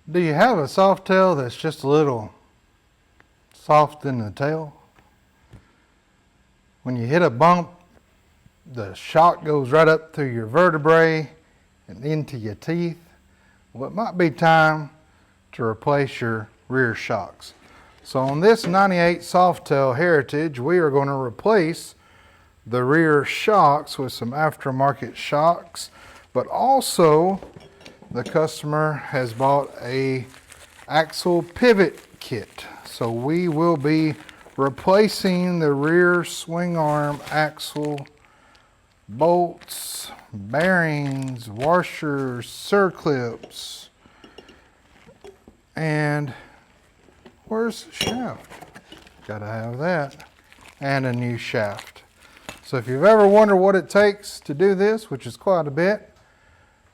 Do you have a Softail that's just a little soft in the tail? When you hit a bump, the shock goes right up through your vertebrae and into your teeth. Well, it might be time to replace your rear shocks. So on this 98 Softail Heritage, we are going to replace the rear shocks with some aftermarket shocks, but also the customer has bought a axle pivot kit. So we will be replacing the rear swing arm axle bolts, bearings, washers, circlips, and where's the shaft? Gotta have that, and a new shaft. So if you've ever wondered what it takes to do this, which is quite a bit,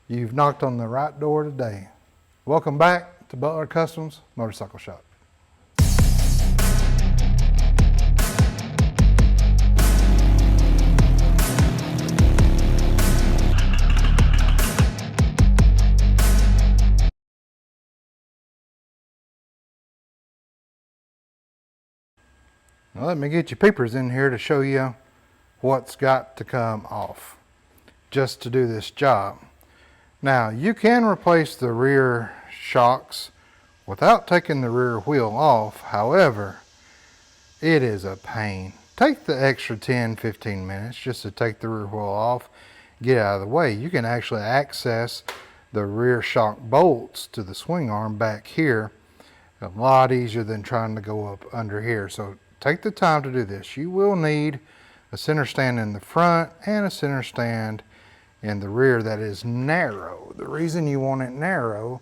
you've knocked on the right door today. Welcome back to Butler Customs Motorcycle Shop. Now let me get your peepers in here to show you what's got to come off just to do this job. Now you can replace the rear shocks without taking the rear wheel off. However, it is a pain. Take the extra 10-15 minutes just to take the rear wheel off, get out of the way. You can actually access the rear shock bolts to the swing arm back here a lot easier than trying to go up under here. So take the time to do this. You will need a center stand in the front and a center stand in the rear that is narrow. The reason you want it narrow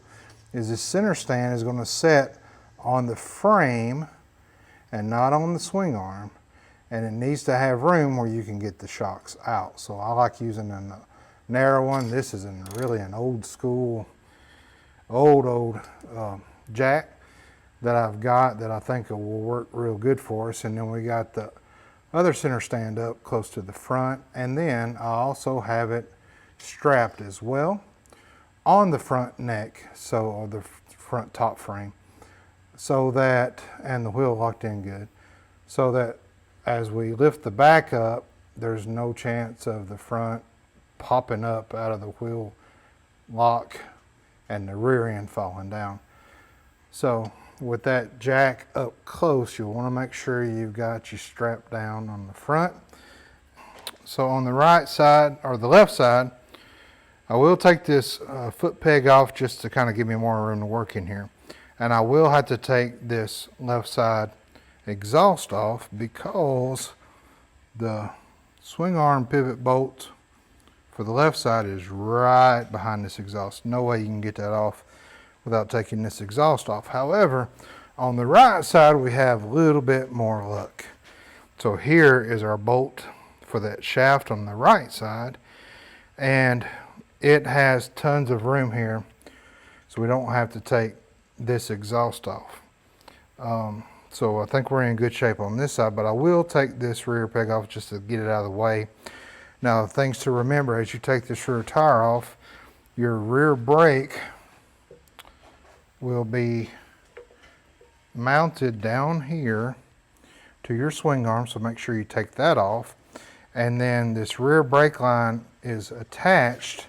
is the center stand is going to set on the frame and not on the swing arm, and it needs to have room where you can get the shocks out. So I like using a narrow one. This is really an old school, old jack that I've got that I think will work real good for us. And then we got the other center stand up close to the front, and then I also have it strapped as well on the front neck, or the front top frame, so that, and the wheel locked in good, so that as we lift the back up, there's no chance of the front popping up out of the wheel lock and the rear end falling down. So with that jack up close, you'll want to make sure you've got you strapped down on the front. So on the right side, or the left side, I will take this foot peg off just to kind of give me more room to work in here. And I will have to take this left side exhaust off because the swing arm pivot bolt for the left side is right behind this exhaust. No way you can get that off without taking this exhaust off. However, on the right side we have a little bit more luck. So here is our bolt for that shaft on the right side, and it has tons of room here, so we don't have to take this exhaust off. So I think we're in good shape on this side, but I will take this rear peg off just to get it out of the way. Now, things to remember as you take this rear tire off, your rear brake will be mounted down here to your swing arm, so make sure you take that off. And then this rear brake line is attached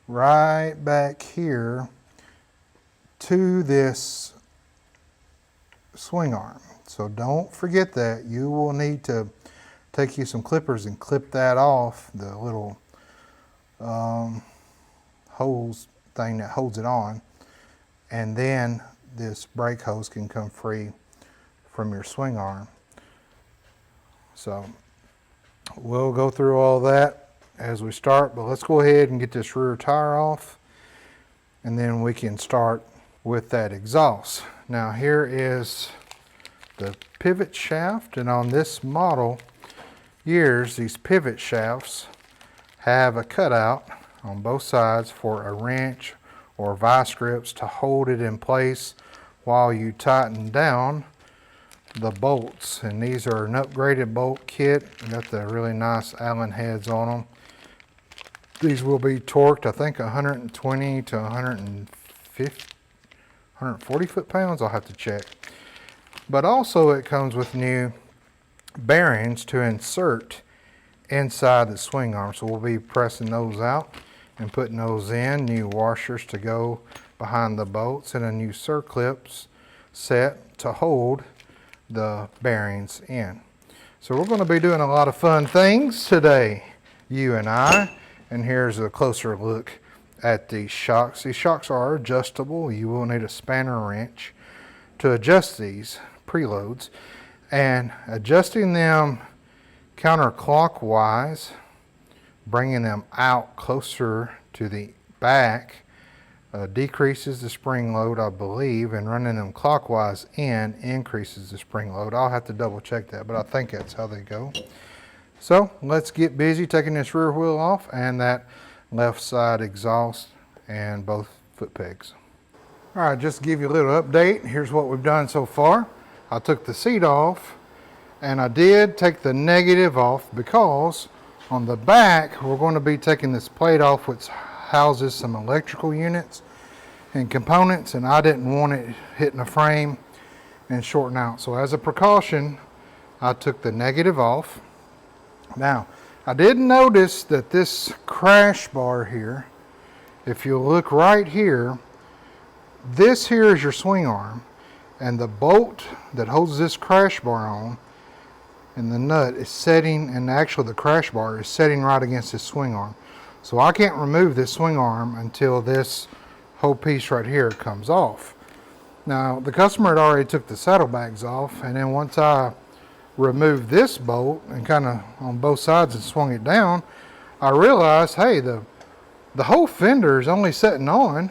right back here to this swing arm. So don't forget that. You will need to take you some clippers and clip that off, the little hose thing that holds it on. And then this brake hose can come free from your swing arm. So we'll go through all that as we start, but let's go ahead and get this rear tire off, and then we can start with that exhaust. Now here is the pivot shaft, and on this model years, these pivot shafts have a cutout on both sides for a wrench or vice grips to hold it in place while you tighten down the bolts. And these are an upgraded bolt kit. Got the really nice Allen heads on them. These will be torqued, I think 120 to 150, 140 foot-pounds, I'll have to check. But also it comes with new bearings to insert inside the swing arm. So we'll be pressing those out and putting those in, new washers to go behind the bolts, and a new circlips set to hold the bearings in. So we're going to be doing a lot of fun things today, you and I. And here's a closer look at these shocks. These shocks are adjustable. You will need a spanner wrench to adjust these preloads, and adjusting them counterclockwise, bringing them out closer to the back, decreases the spring load, I believe, and running them clockwise in increases the spring load. I'll have to double check that, but I think that's how they go. So let's get busy taking this rear wheel off and that left side exhaust and both foot pegs. All right, just to give you a little update, here's what we've done so far. I took the seat off, and I did take the negative off because on the back we're going to be taking this plate off, which houses some electrical units and components, and I didn't want it hitting the frame and shorting out. So as a precaution, I took the negative off. Now, I did notice that this crash bar here, if you look right here, this here is your swing arm, and the bolt that holds this crash bar on and the nut is setting, and actually the crash bar is setting right against this swing arm. So I can't remove this swing arm until this whole piece right here comes off. Now, the customer had already took the saddlebags off, and then once I removed this bolt and kind of on both sides and swung it down, I realized, hey, the whole fender is only setting on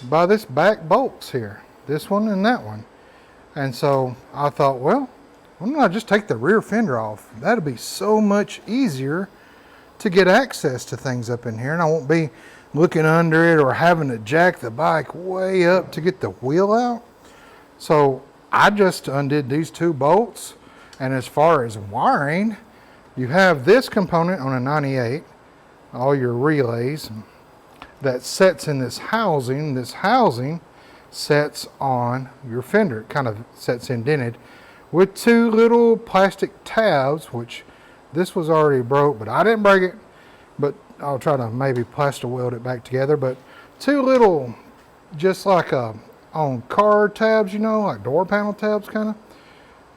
by this back bolts here, this one and that one. And so I thought, well, why don't I just take the rear fender off? That'd be so much easier to get access to things up in here, and I won't be looking under it or having to jack the bike way up to get the wheel out. So I just undid these two bolts. And as far as wiring, you have this component on a 98, all your relays, that sets in this housing. This housing sets on your fender. It kind of sets indented with two little plastic tabs, which this was already broke, but I didn't break it. But I'll try to maybe plaster weld it back together. But two little, just like on car tabs, you know, like door panel tabs kind of.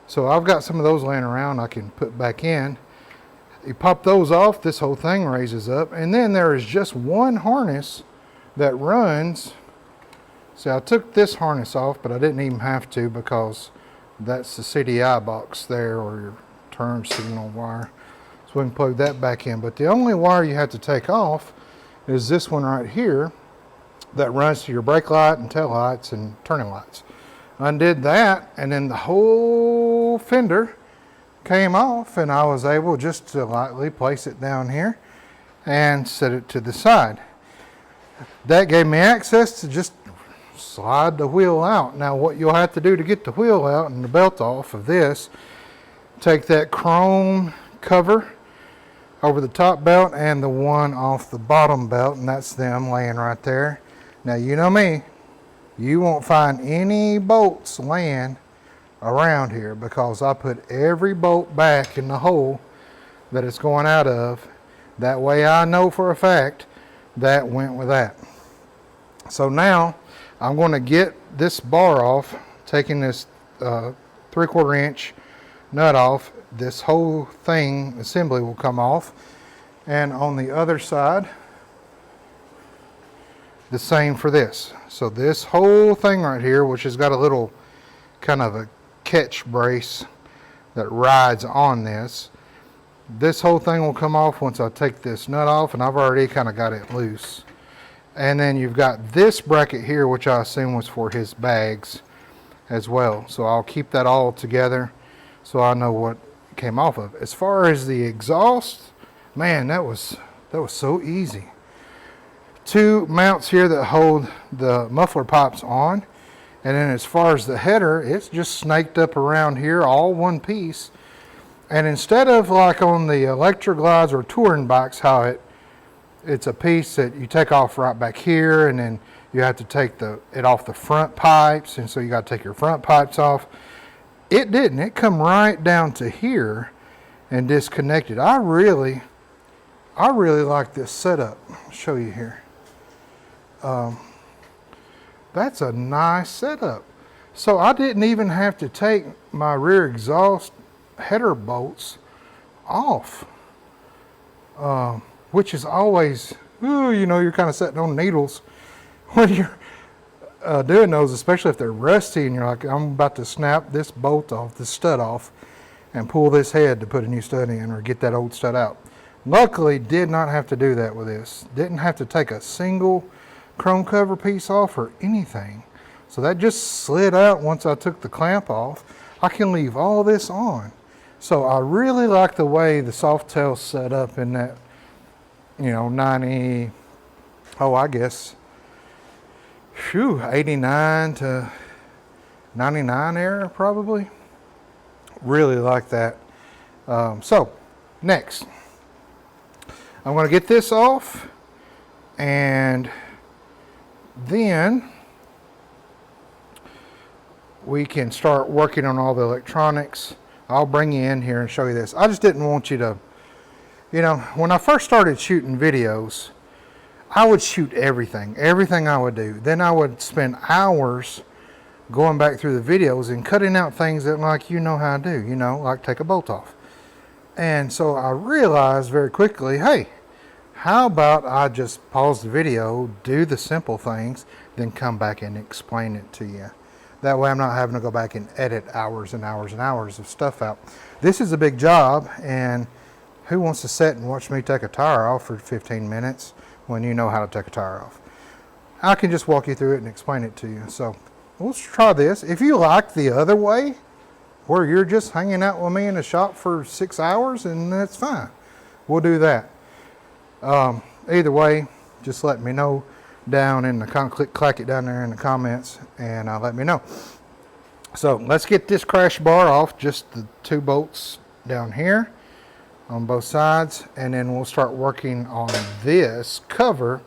So I've got some of those laying around I can put back in. You pop those off, this whole thing raises up, and then there is just one harness that runs. See, I took this harness off, but I didn't even have to because that's the CDI box there, or your turn signal wire. So we can plug that back in. But the only wire you have to take off is this one right here that runs to your brake light and tail lights and turning lights. Undid that, and then the whole fender came off, and I was able just to lightly place it down here and set it to the side. That gave me access to just slide the wheel out. Now what you'll have to do to get the wheel out and the belt off of this, take that chrome cover over the top belt and the one off the bottom belt, and that's them laying right there. Now you know me, you won't find any bolts laying around here because I put every bolt back in the hole that it's going out of. That way I know for a fact that went with that. So now I'm going to get this bar off, taking this 3/4 inch nut off. This whole thing assembly will come off, and on the other side the same for this. So this whole thing right here, which has got a little kind of a catch brace that rides on this whole thing will come off once I take this nut off, and I've already kind of got it loose. And then you've got this bracket here, which I assume was for his bags as well. So I'll keep that all together so I know what it came off of. As far as the exhaust, man, that was so easy. Two mounts here that hold the muffler pipes on, and then as far as the header, it's just snaked up around here, all one piece. And instead of like on the Electroglides or touring bikes, how it's a piece that you take off right back here, and then You have to take it off the front pipes, and so you got to take your front pipes off. It didn't. It come right down to here and disconnected. I really like this setup. I'll show you here. That's a nice setup. So I didn't even have to take my rear exhaust header bolts off, which is always, you know, you're kind of sitting on needles when you're doing those, especially if they're rusty and you're like, I'm about to snap this bolt off, this stud off, and pull this head to put a new stud in or get that old stud out. Luckily, did not have to do that with this. Didn't have to take a single chrome cover piece off or anything. So that just slid out once I took the clamp off. I can leave all this on. So I really like the way the Softail's set up in that, you know, 89 to 99 era probably. Really like that. So next, I'm going to get this off, and then we can start working on all the electronics. I'll bring you in here and show you this. I just didn't want you to, you know, when I first started shooting videos, I would shoot everything I would do. Then I would spend hours going back through the videos and cutting out things that, like, you know how to do, you know, like take a bolt off. And so I realized very quickly, hey, how about I just pause the video, do the simple things, then come back and explain it to you. That way I'm not having to go back and edit hours and hours and hours of stuff out. This is a big job, and who wants to sit and watch me take a tire off for 15 minutes when you know how to take a tire off? I can just walk you through it and explain it to you. So let's try this. If you like the other way, where you're just hanging out with me in the shop for 6 hours, and that's fine. We'll do that. Either way, just let me know down in the clack it down there in the comments, and let me know. So let's get this crash bar off, just the 2 bolts down here on both sides, and then we'll start working on this cover,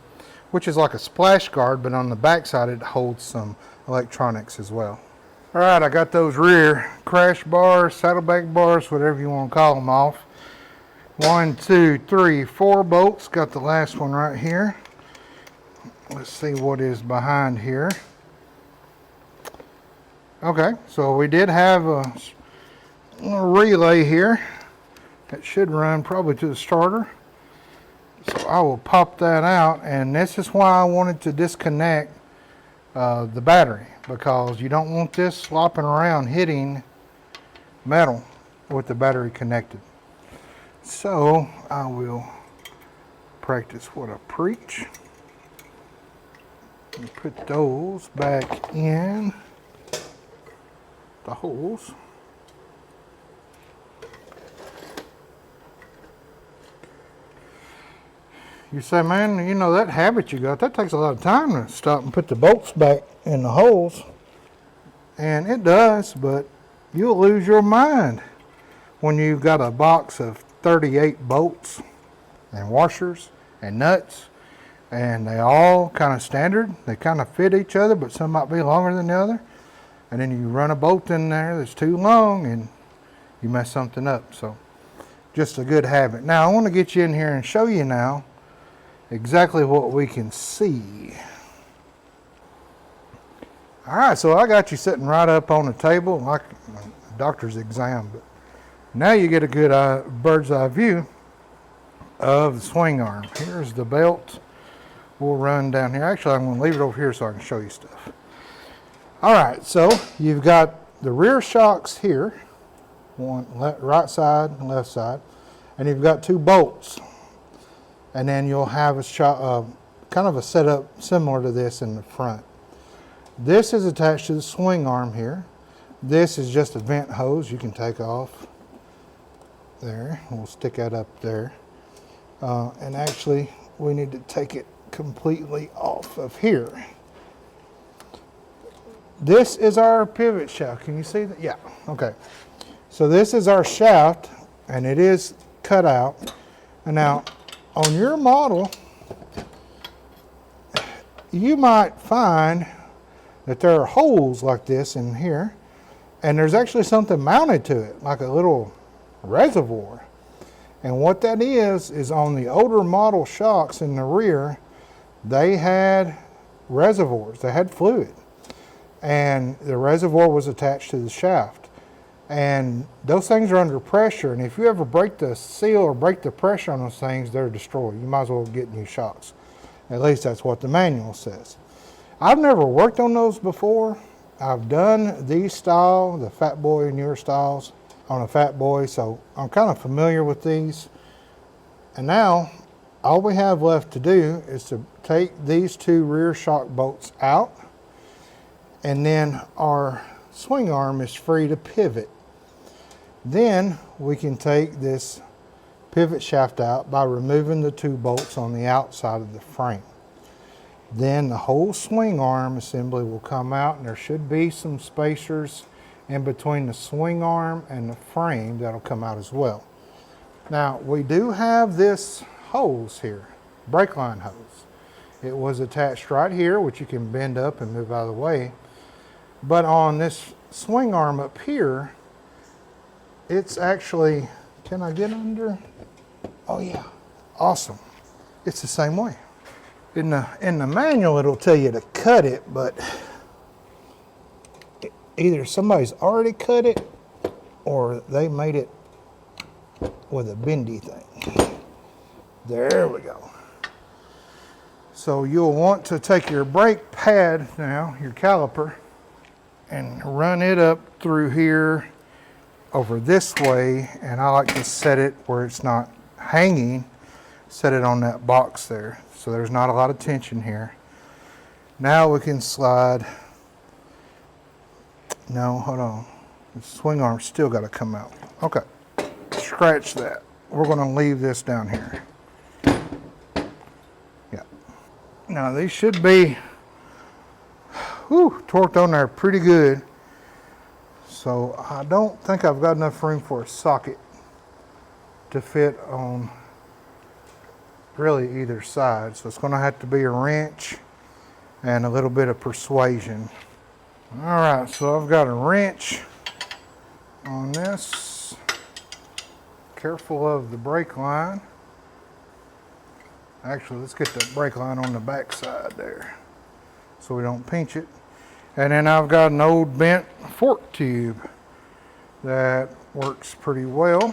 which is like a splash guard, but on the back side it holds some electronics as well. All right, I got those rear crash bars, saddlebag bars, whatever you want to call them, off. 1, 2, 3, 4 bolts. Got the last one right here. Let's see what is behind here. Okay, so we did have a relay here that should run probably to the starter. So I will pop that out, and this is why I wanted to disconnect the battery, because you don't want this slopping around hitting metal with the battery connected. So I will practice what I preach and put those back in the holes. You say, man, you know, that habit you got, that takes a lot of time to stop and put the bolts back in the holes. And it does, but you'll lose your mind when you've got a box of 38 bolts and washers and nuts, and they all kind of standard. They kind of fit each other, but some might be longer than the other. And then you run a bolt in there that's too long and you mess something up. So just a good habit. Now I want to get you in here and show you now exactly what we can see. All right, so I got you sitting right up on the table like a doctor's exam, but now you get a good bird's eye view of the swing arm. Here's the belt. We'll run down here. Actually, I'm going to leave it over here so I can show you stuff. All right, so you've got the rear shocks here, one right side and left side, and you've got 2 bolts. And then you'll have a kind of a setup similar to this in the front. This is attached to the swing arm here. This is just a vent hose you can take off there. We'll stick that up there. And actually, we need to take it completely off of here. This is our pivot shaft. Can you see that? Yeah, okay. So this is our shaft, and it is cut out. And now, on your model, you might find that there are holes like this in here, and there's actually something mounted to it, like a little reservoir. And what that is on the older model shocks in the rear, they had reservoirs, they had fluid, and the reservoir was attached to the shaft. And those things are under pressure, and if you ever break the seal or break the pressure on those things, they're destroyed. You might as well get new shocks. At least that's what the manual says. I've never worked on those before. I've done these style, the Fat Boy newer styles on a Fat Boy, so I'm kind of familiar with these. And now all we have left to do is to take these two rear shock bolts out, and then our swing arm is free to pivot. Then we can take this pivot shaft out by removing the two bolts on the outside of the frame. Then the whole swing arm assembly will come out, and there should be some spacers in between the swing arm and the frame that'll come out as well. Now we do have this hose here, brake line hose. It was attached right here, which you can bend up and move out of the way. But on this swing arm up here, it's actually, can I get under? Oh yeah, awesome. It's the same way. In the manual, it'll tell you to cut it, but either somebody's already cut it or they made it with a bendy thing. There we go. So you'll want to take your brake pad now, your caliper, and run it up through here over this way, and I like to set it where it's not hanging. Set it on that box there, so there's not a lot of tension here. Now we can slide. No, hold on. The swing arm's still got to come out. Okay, scratch that. We're going to leave this down here. Yeah. Now these should be torqued on there pretty good. So I don't think I've got enough room for a socket to fit on really either side. So it's going to have to be a wrench and a little bit of persuasion. All right, so I've got a wrench on this. Careful of the brake line. Actually, let's get the brake line on the back side there so we don't pinch it. And then I've got an old bent fork tube that works pretty well.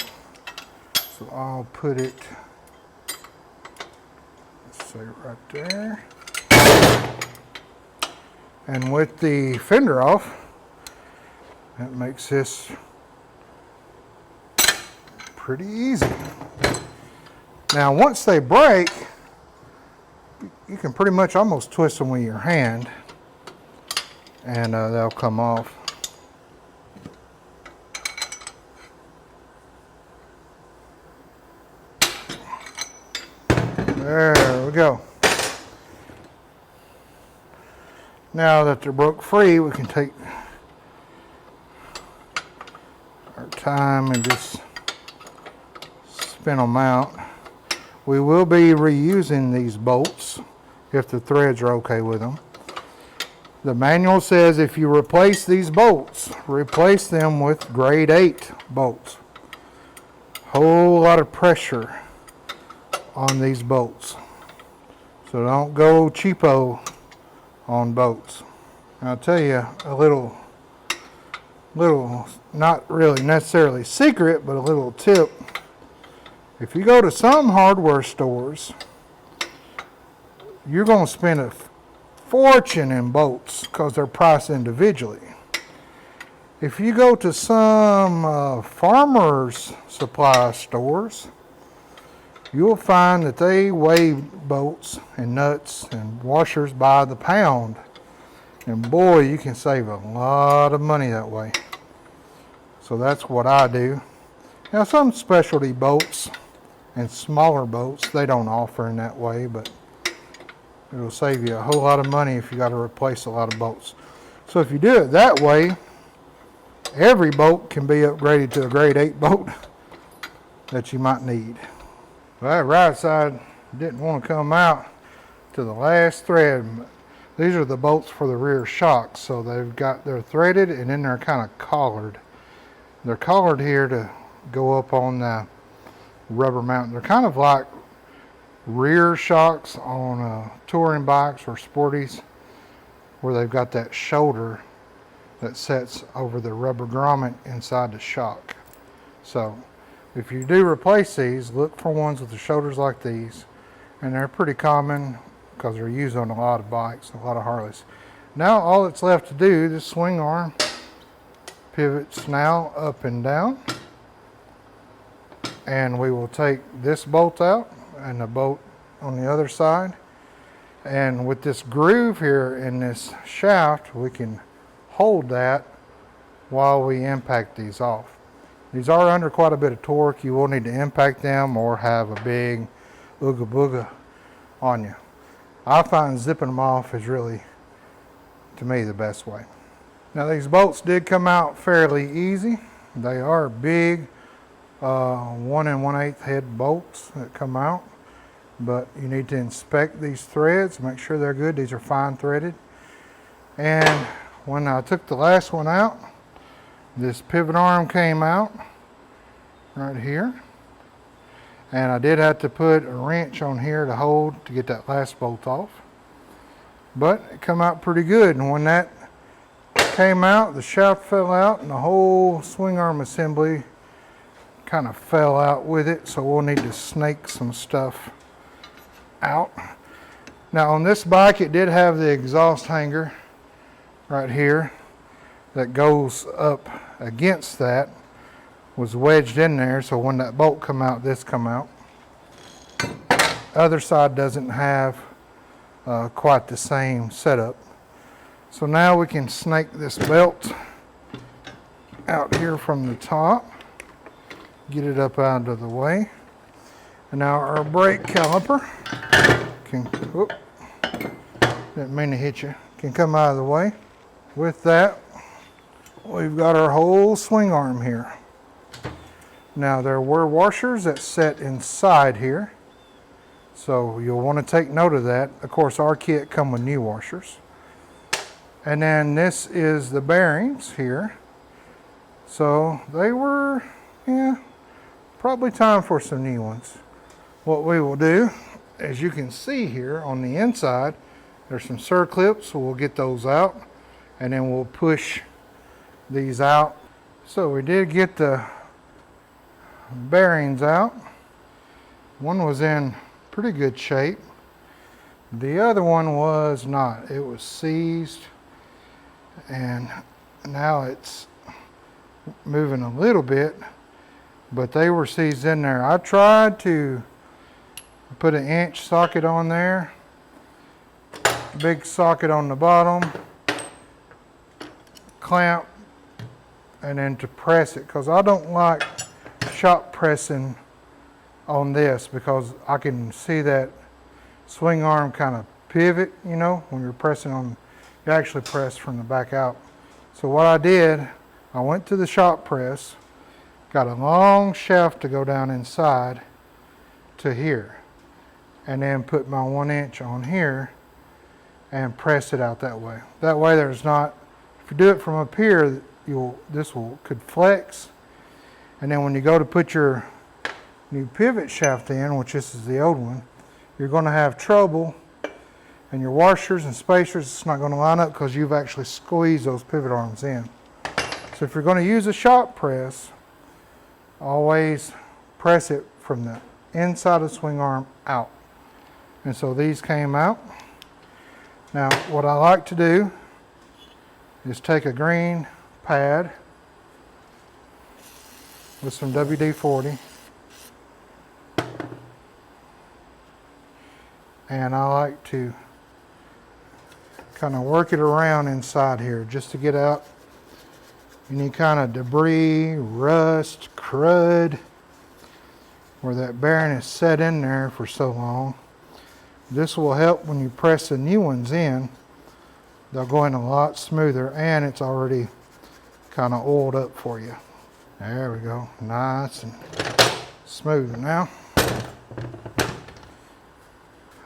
So I'll put it, let's say right there. And with the fender off, that makes this pretty easy. Now once they break, you can pretty much almost twist them with your hand, and they'll come off. There we go. Now that they're broke free, we can take our time and just spin them out. We will be reusing these bolts if the threads are okay with them. The manual says if you replace these bolts, replace them with grade 8 bolts. Whole lot of pressure on these bolts. So don't go cheapo on bolts. And I'll tell you a little, not really necessarily secret, but a little tip. If you go to some hardware stores, you're going to spend a fortune in bolts because they're priced individually. If you go to some farmers supply stores, you'll find that they weigh bolts and nuts and washers by the pound. And boy, you can save a lot of money that way. So that's what I do. Now some specialty bolts and smaller bolts, they don't offer in that way, but it'll save you a whole lot of money if you got to replace a lot of bolts. So if you do it that way, every bolt can be upgraded to a grade 8 bolt that you might need. Well, that right side didn't want to come out to the last thread. These are the bolts for the rear shocks, so they're threaded and then they're kind of collared. They're collared here to go up on the rubber mount. They're kind of like rear shocks on touring bikes or sporties, where they've got that shoulder that sets over the rubber grommet inside the shock. So if you do replace these, look for ones with the shoulders like these, and they're pretty common because they're used on a lot of bikes, a lot of Harleys. Now all that's left to do, this swing arm pivots now up and down, and we will take this bolt out and the bolt on the other side, and with this groove here in this shaft, we can hold that while we impact these off. These are under quite a bit of torque. You will need to impact them or have a big ooga booga on you. I find zipping them off is really, to me, the best way. Now these bolts did come out fairly easy. They are big 1 1/8 head bolts that come out, but you need to inspect these threads, make sure they're good. These are fine threaded. And when I took the last one out, this pivot arm came out right here, and I did have to put a wrench on here to hold to get that last bolt off, but it come out pretty good. And when that came out, the shaft fell out and the whole swing arm assembly kind of fell out with it, so we'll need to snake some stuff out. Now on this bike, it did have the exhaust hanger right here that goes up against that, was wedged in there, so when that bolt come out, this come out. Other side doesn't have quite the same setup. So now we can snake this belt out here from the top, get it up out of the way. And now our brake caliper can, whoop, didn't mean to hit you, can come out of the way. With that, we've got our whole swing arm here. Now there were washers that set inside here, so you'll want to take note of that. Of course, our kit come with new washers. And then this is the bearings here. So they were, probably time for some new ones. What we will do, as you can see here on the inside, there's some circlips, so we'll get those out, and then we'll push these out. So we did get the bearings out. One was in pretty good shape. The other one was not. It was seized, and now it's moving a little bit, but they were seized in there. I tried to put an inch socket on there, big socket on the bottom, clamp, and then to press it, because I don't like shop pressing on this, because I can see that swing arm kind of pivot, you know, when you're pressing on, you actually press from the back out. So what I did, I went to the shop press, got a long shaft to go down inside to here, and then put my 1 inch on here and press it out that way. That way there's not, if you do it from up here, could flex, and then when you go to put your new pivot shaft in, which this is the old one, you're going to have trouble, and your washers and spacers, it's not going to line up because you've actually squeezed those pivot arms in. So if you're going to use a shop press, always press it from the inside of the swing arm out. And so these came out. Now what I like to do is take a green pad with some WD-40, and I like to kind of work it around inside here just to get out any kind of debris, rust, crud, where that bearing is set in there for so long. This will help when you press the new ones in. They'll go in a lot smoother, and it's already kind of oiled up for you. There we go, nice and smooth now.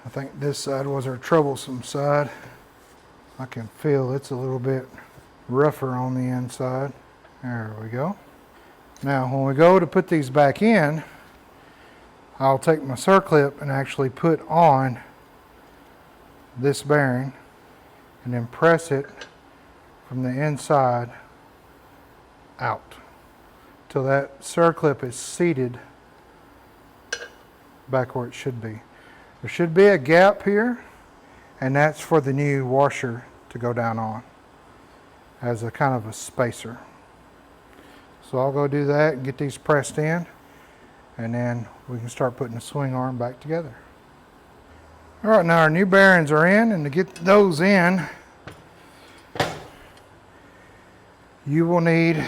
I think this side was our troublesome side. I can feel it's a little bit rougher on the inside. There we go. Now when we go to put these back in, I'll take my circlip and actually put on this bearing and then press it from the inside out till that circlip is seated back where it should be. There should be a gap here, and that's for the new washer to go down on as a kind of a spacer. So I'll go do that and get these pressed in, and then we can start putting the swing arm back together. All right, now our new bearings are in, and to get those in, you will need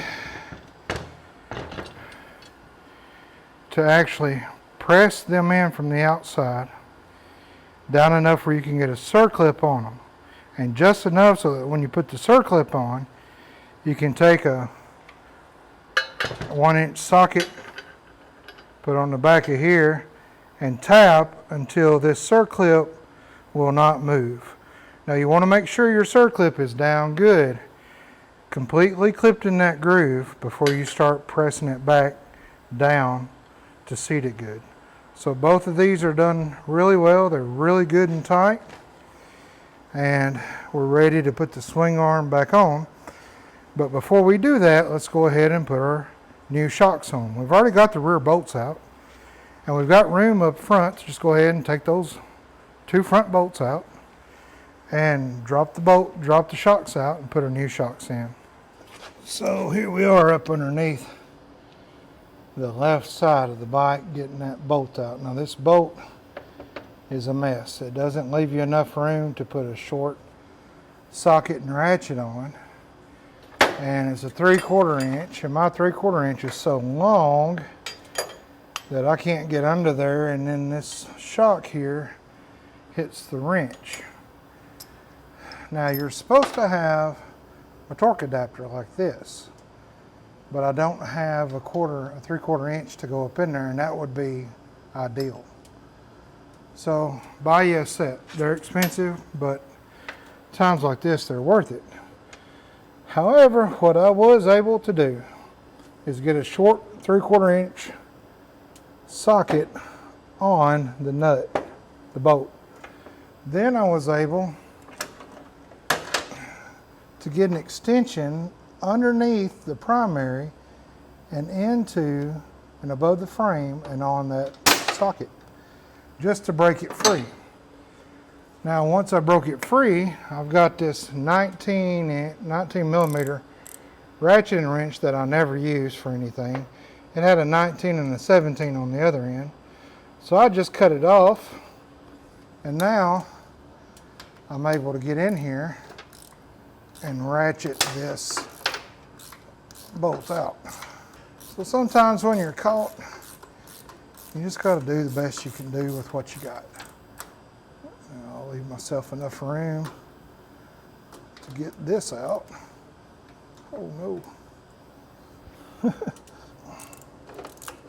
to actually press them in from the outside down enough where you can get a circlip on them, and just enough so that when you put the circlip on, you can take a 1-inch socket, put on the back of here, and tap until this circlip will not move. Now you want to make sure your circlip is down good, completely clipped in that groove before you start pressing it back down to seat it good. So both of these are done really well. They're really good and tight, and we're ready to put the swing arm back on. But before we do that, let's go ahead and put our new shocks on. We've already got the rear bolts out, and we've got room up front to just go ahead and take those 2 front bolts out and drop the shocks out and put our new shocks in. So here we are up underneath the left side of the bike getting that bolt out. Now this bolt is a mess. It doesn't leave you enough room to put a short socket and ratchet on. And it's a 3/4 inch, and my 3/4 inch is so long that I can't get under there, and then this shock here hits the wrench. Now you're supposed to have a torque adapter like this, but I don't have a 3/4 inch to go up in there, and that would be ideal. So buy you a set. They're expensive, but times like this they're worth it. However, what I was able to do is get a short 3/4 inch socket on the nut, the bolt. Then I was able to get an extension underneath the primary and into and above the frame and on that socket, just to break it free. Now once I broke it free, I've got this 19 millimeter ratcheting wrench that I never use for anything. It had a 19 and a 17 on the other end. So I just cut it off, and now I'm able to get in here and ratchet this bolt out. So sometimes when you're caught, you just got to do the best you can do with what you got. And I'll leave myself enough room to get this out. Oh no.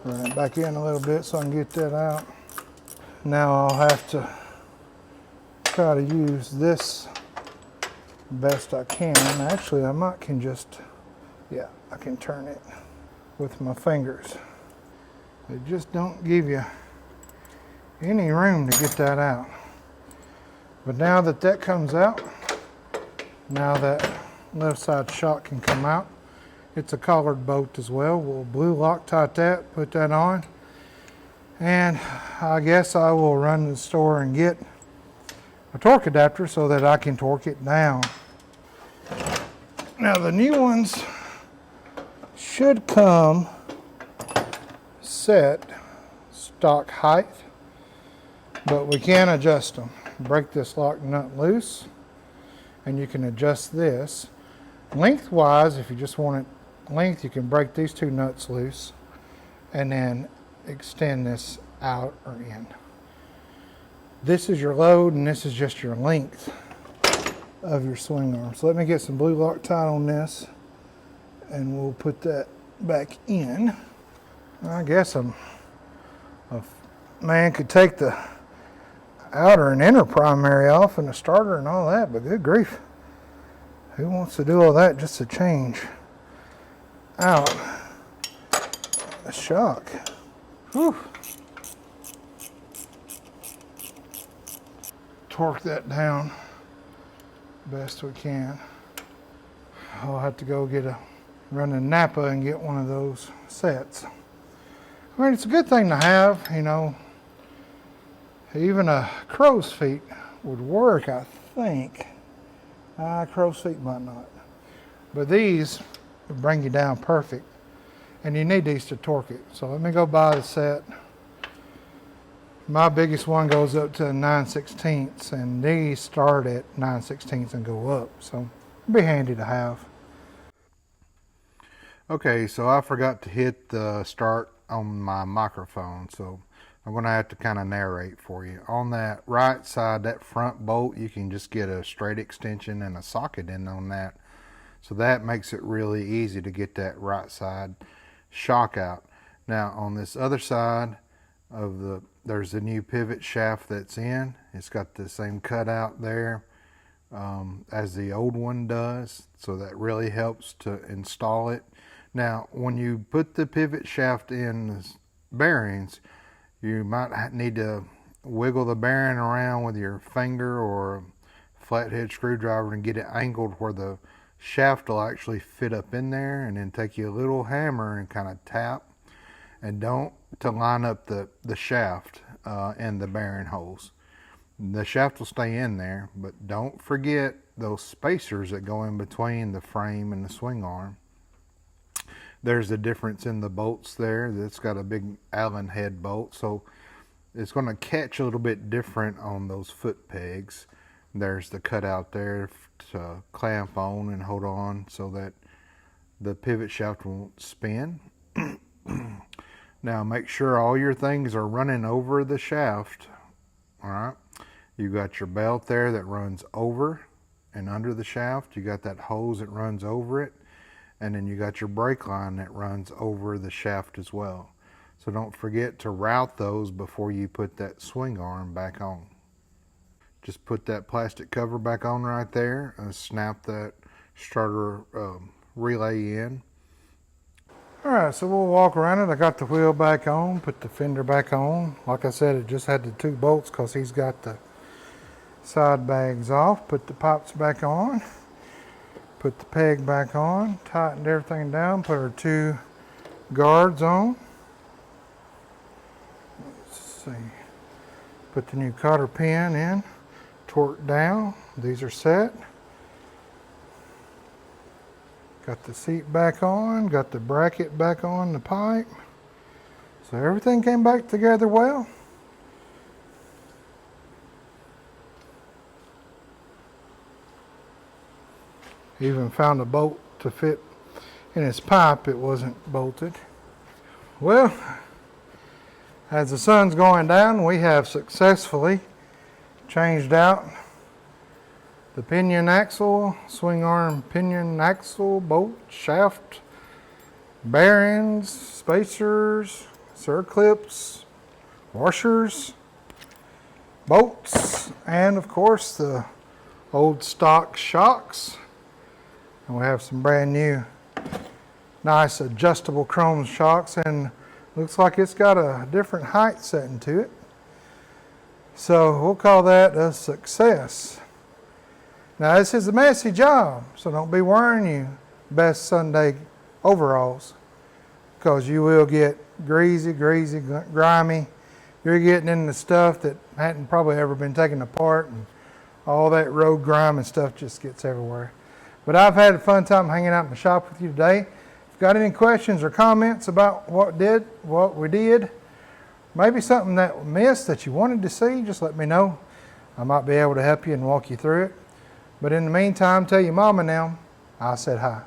Run it back in a little bit so I can get that out. Now I'll have to try to use this best I can. Actually, I can I can turn it with my fingers. They just don't give you any room to get that out. But now that that comes out, now that left side shock can come out. It's a collared bolt as well. We'll blue Loctite that, put that on, and I guess I will run to the store and get a torque adapter so that I can torque it down. Now the new ones should come set stock height, but we can adjust them. Break this lock nut loose, and you can adjust this. Lengthwise, if you just want it length, you can break these 2 nuts loose and then extend this out or in. This is your load, and this is just your length of your swing arm. So let me get some blue Loctite on this, and we'll put that back in. I guess a man could take the outer and inner primary off and the starter and all that, but good grief, Who wants to do all that just to change out a shock? Whew. Torque that down best we can. I'll have to go run a Napa and get one of those sets. I mean, it's a good thing to have, you know. Even a crow's feet would work, I think. Crow's feet might not. But these would bring you down perfect. And you need these to torque it. So let me go buy the set. My biggest one goes up to 9/16, and these start at 9/16 and go up. So it'd be handy to have. Okay, so I forgot to hit the start on my microphone. So I'm going to have to kind of narrate for you. On that right side, that front bolt, you can just get a straight extension and a socket in on that. So that makes it really easy to get that right side shock out. Now on this other side of there's a new pivot shaft that's in. It's got the same cutout there as the old one does. So that really helps to install it. Now when you put the pivot shaft in the bearings, you might need to wiggle the bearing around with your finger or a flathead screwdriver and get it angled where the shaft will actually fit up in there, and then take you a little hammer and kind of tap, and don't to line up the shaft and the bearing holes. The shaft will stay in there, but don't forget those spacers that go in between the frame and the swing arm. There's a difference in the bolts there. That's got a big Allen head bolt, so it's going to catch a little bit different on those foot pegs. There's the cutout there to clamp on and hold on so that the pivot shaft won't spin. Now make sure all your things are running over the shaft. All right, you got your belt there that runs over and under the shaft. You got that hose that runs over it. And then you got your brake line that runs over the shaft as well. So don't forget to route those before you put that swing arm back on. Just put that plastic cover back on right there and snap that starter relay in. All right, so we'll walk around it. I got the wheel back on, put the fender back on. Like I said, it just had the 2 bolts because he's got the side bags off. Put the pipes back on. Put the peg back on, tightened everything down, put our 2 guards on. Let's see. Put the new cotter pin in, torque down. These are set. Got the seat back on, got the bracket back on the pipe. So everything came back together well. Even found a bolt to fit in his pipe. It wasn't bolted. Well, as the sun's going down, we have successfully changed out the pinion axle, swing arm pinion axle, bolt, shaft, bearings, spacers, circlips, washers, bolts, and of course the old stock shocks. And we have some brand new nice adjustable chrome shocks, and looks like it's got a different height setting to it. So we'll call that a success. Now this is a messy job, so don't be wearing your best Sunday overalls, because you will get greasy, grimy. You're getting into stuff that hadn't probably ever been taken apart, and all that road grime and stuff just gets everywhere. But I've had a fun time hanging out in the shop with you today. If you've got any questions or comments about what we did, maybe something that we missed that you wanted to see, just let me know. I might be able to help you and walk you through it. But in the meantime, tell your mama now, I said hi.